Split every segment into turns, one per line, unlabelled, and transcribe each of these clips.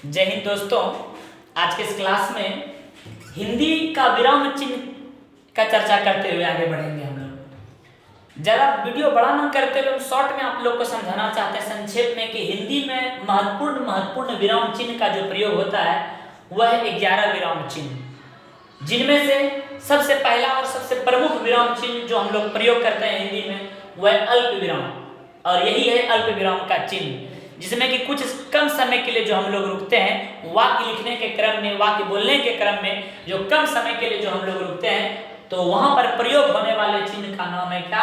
जय हिंद दोस्तों। आज के इस क्लास में हिंदी का विराम चिन्ह का चर्चा करते हुए आगे बढ़ेंगे। हम लोग ज़्यादा वीडियो बड़ा ना करते हुए शॉर्ट में आप लोग को समझाना चाहते हैं संक्षेप में कि हिंदी में महत्वपूर्ण विराम चिन्ह का जो प्रयोग होता है वह है 11 विराम चिन्ह, जिनमें से सबसे पहला और सबसे प्रमुख विराम चिन्ह जो हम लोग प्रयोग करते हैं हिंदी में वह अल्प विराम, और यही है अल्प विराम का चिन्ह, जिसमें कि कुछ कम समय के लिए जो हम लोग रुकते हैं वाक्य लिखने के क्रम में, वाक्य बोलने के क्रम में जो कम समय के लिए जो हम लोग रुकते हैं तो वहां पर प्रयोग होने वाले चिन्ह का नाम है क्या?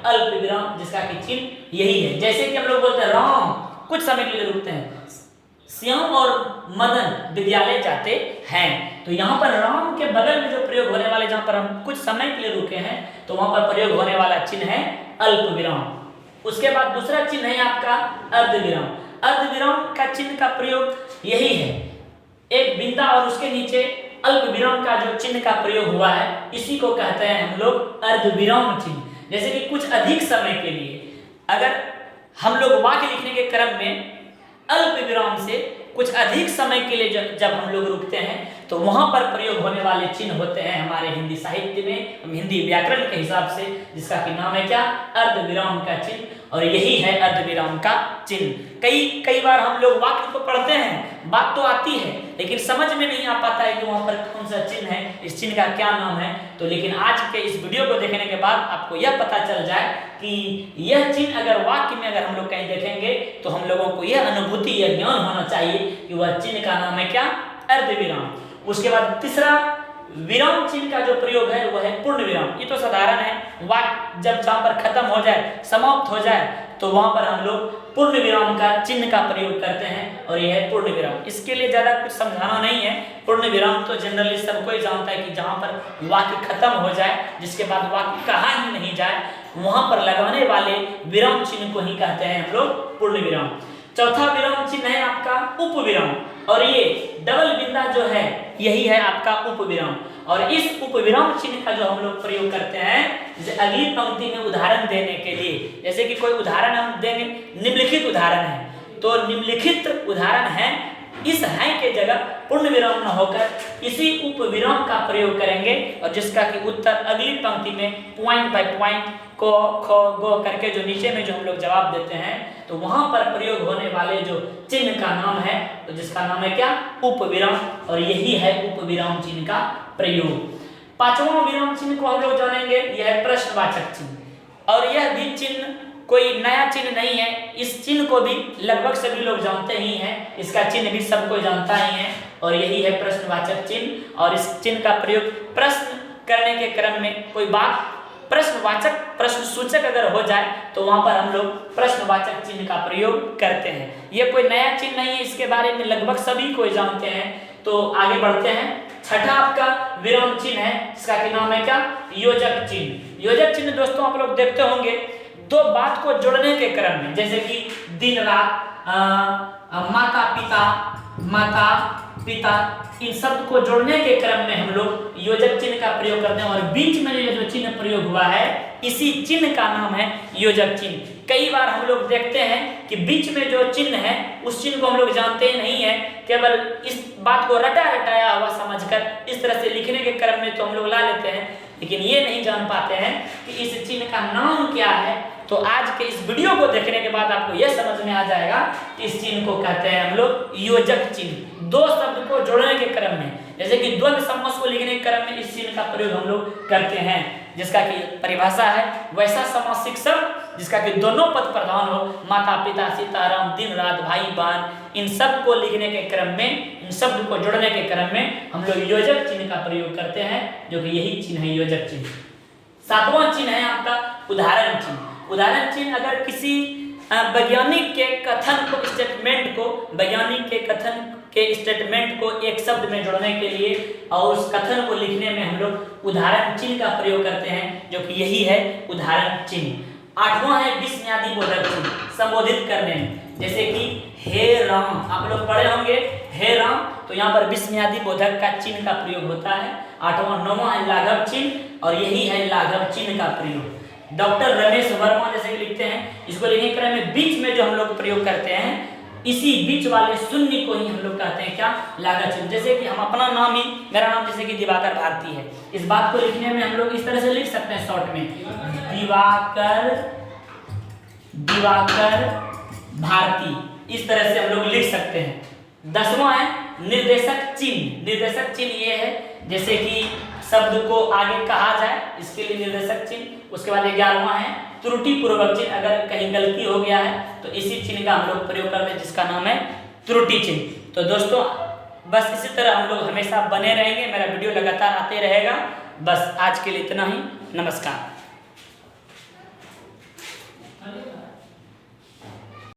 अल्प विराम, जिसका कि चिन्ह यही है। जैसे कि हम लोग बोलते हैं राम, कुछ समय के लिए रुकते हैं, श्याम और मदन विद्यालय जाते हैं, तो यहाँ पर राम के बगल में जो प्रयोग होने वाले, जहाँ पर हम कुछ समय के लिए रुके हैं तो वहां पर प्रयोग होने वाला चिन्ह है अल्प विराम। उसके बाद दूसरा चिन्ह है आपका अर्धविराम। अर्धविराम का चिन्ह का प्रयोग यही है, एक बिंदा और उसके नीचे अल्प विराम का जो चिन्ह का प्रयोग हुआ है इसी को कहते हैं हम लोग अर्धविराम चिन्ह। जैसे कि कुछ अधिक समय के लिए अगर हम लोग वाक्य लिखने के क्रम में अल्प विराम से कुछ अधिक समय के लिए जब हम लोग रुकते हैं तो वहां पर प्रयोग होने वाले चिन्ह होते हैं हमारे हिंदी साहित्य में, हिंदी व्याकरण के हिसाब से, जिसका कि नाम है क्या? अर्धविराम का चिन्ह, और यही है अर्धविराम का चिन्ह। कई बार हम लोग वाक्य को पढ़ते हैं, बात तो आती है लेकिन समझ में नहीं आ पाता है कि वहां पर कौन सा चिन्ह है, इस चिन्ह का क्या नाम है। तो लेकिन आज के इस वीडियो को देखने के बाद आपको यह पता चल जाए कि यह चिन्ह अगर वाक्य में अगर हम लोग कहीं देखेंगे तो हम लोगों को यह अनुभूति, यह ज्ञान होना चाहिए कि वह चिन्ह का नाम है क्या? अर्धविराम। उसके बाद तीसरा विराम चिन्ह का जो प्रयोग है वह है पूर्ण विराम। ये तो साधारण है, वाक्य जब जहां पर खत्म हो जाए, समाप्त हो जाए तो वहां पर हम लोग पूर्ण विराम का चिन्ह का प्रयोग करते हैं, और यह है पूर्ण विराम। इसके लिए ज्यादा कुछ समझाना नहीं है। पूर्ण विराम तो जनरली सबको ही जानता है कि जहां पर वाक्य खत्म हो जाए, जिसके बाद वाक्य कहा ही नहीं जाए, वहां पर लगाने वाले विराम चिन्ह को ही कहते हैं हम लोग पूर्ण विराम। चौथा विराम चिन्ह है आपका उपविराम, और ये डबल बिंदा जो है यही है आपका उपविराम। और इस उपविराम चिन्ह का जो हम लोग प्रयोग करते हैं जैसे अगली पंक्ति में उदाहरण देने के लिए, जैसे कि कोई उदाहरण हम देंगे, निम्नलिखित उदाहरण है तो निम्नलिखित उदाहरण है, इस है के जगह पूर्ण विराम न होकर इसी उपविराम का प्रयोग करेंगे, और जिसका कि उत्तर अगली पंक्ति में पॉइंट बाय पॉइंट को खो गो करके जो नीचे में जो हम लोग जवाब देते हैं तो वहां पर प्रयोग होने वाले जो चिन्ह का नाम है तो जिसका नाम है क्या? उपविराम, और यही है उपविराम चिन्ह का प्रयोग। पांचवां विराम चिन्ह को हम लोग जानेंगे, यह है प्रश्नवाचक चिन्ह, और यह भी चिन्ह कोई नया चिन्ह नहीं है। इस चिन्ह को भी लगभग सभी लोग जानते ही हैं, इसका चिन्ह भी सबको जानता ही है, और यही है प्रश्नवाचक चिन्ह। और इस चिन्ह का प्रयोग प्रश्न करने के क्रम में कोई बात प्रश्नवाचक, प्रश्न सूचक अगर हो जाए तो वहां पर हम लोग प्रश्नवाचक चिन्ह का प्रयोग करते हैं। यह कोई नया चिन्ह नहीं है, इसके बारे में लगभग सभी कोई जानते हैं। तो आगे बढ़ते हैं। छठा आपका विराम चिन्ह है जिसका कि नाम है क्या? योजक चिन्ह। योजक चिन्ह दोस्तों आप लोग देखते होंगे दो बात को जोड़ने के क्रम में, जैसे कि दिन रात, माता पिता, इन शब्द को जोड़ने के क्रम में हम लोग योजक चिन्ह का प्रयोग करते हैं, और बीच में जो चिन्ह प्रयोग हुआ है इसी चिन्ह का नाम है योजक चिन्ह। कई बार हम लोग देखते हैं कि बीच में जो चिन्ह है उस चिन्ह को हम लोग जानते नहीं है, केवल इस बात को रटाया हुआ समझकर इस तरह से लिखने के क्रम में तो हम लोग ला लेते हैं, लेकिन ये नहीं जान पाते हैं कि इस चिन्ह का नाम क्या है। तो आज के इस वीडियो को देखने के बाद आपको यह समझ में आ जाएगा कि इस चिन्ह को कहते हैं हम लोग योजक चिन्ह। दो शब्द को जोड़ने के क्रम में, जैसे कि द्वंद्व समास को लिखने के क्रम में इस चिन्ह का प्रयोग हम लोग करते हैं, जिसका कि परिभाषा है वैसा समासिक शब्द जिसका कि दोनों पद प्रधान हो, माता पिता, सीताराम, दिन रात, भाई बहन, इन सब को लिखने के क्रम में, इन शब्द को जोड़ने के क्रम में हम लोग योजक चिन्ह का प्रयोग करते हैं, जो कि यही चिन्ह है योजक चिन्ह। सातवां चिन्ह है आपका उदाहरण चिन्ह। उदाहरण चिन्ह अगर किसी वैज्ञानिक के कथन को, स्टेटमेंट को एक शब्द में जोड़ने के लिए और उस कथन को लिखने में हम लोग उदाहरण चिन्ह का प्रयोग करते हैं, जो कि यही है उदाहरण चिन्ह। आठवां है विस्मयादि बोधक चिन्ह, संबोधित करने में, जैसे कि हे राम, आप लोग पढ़े होंगे हे राम, तो यहाँ पर विस्मयादि बोधक का चिन्ह का प्रयोग होता है। आठवां। नौवां है लाघव चिन्ह, और यही है लाघव चिन्ह का प्रयोग। डॉक्टर रमेश वर्मा जैसे कि लिखते हैं, इसको लिखने के क्रम में बीच में जो हम लोग प्रयोग करते हैं इसी बीच वाले शून्य को ही हम लोग कहते हैं क्या, लागत चिन्ह। जैसे कि हम अपना नाम ही, मेरा नाम जैसे कि दिवाकर भारती है, इस बात को लिखने में हम लोग इस तरह से लिख सकते हैं शॉर्ट में, दिवाकर भारती, इस तरह से हम लोग लिख सकते हैं। 10वां है निर्देशक चिन्ह। निर्देशक चिन्ह ये है जैसे कि शब्द को आगे कहा जाए, इसके लिए निर्देशक चिन्ह। उसके बाद 11वां है त्रुटि पूर्वक चिन्ह, अगर कहीं गलती हो गया है तो इसी चिन्ह का हम लोग प्रयोग करते हैं जिसका नाम है त्रुटि चिन्ह। तो दोस्तों बस इसी तरह हम लोग हमेशा बने रहेंगे, मेरा वीडियो लगातार आते रहेगा। बस आज के लिए इतना ही, नमस्कार।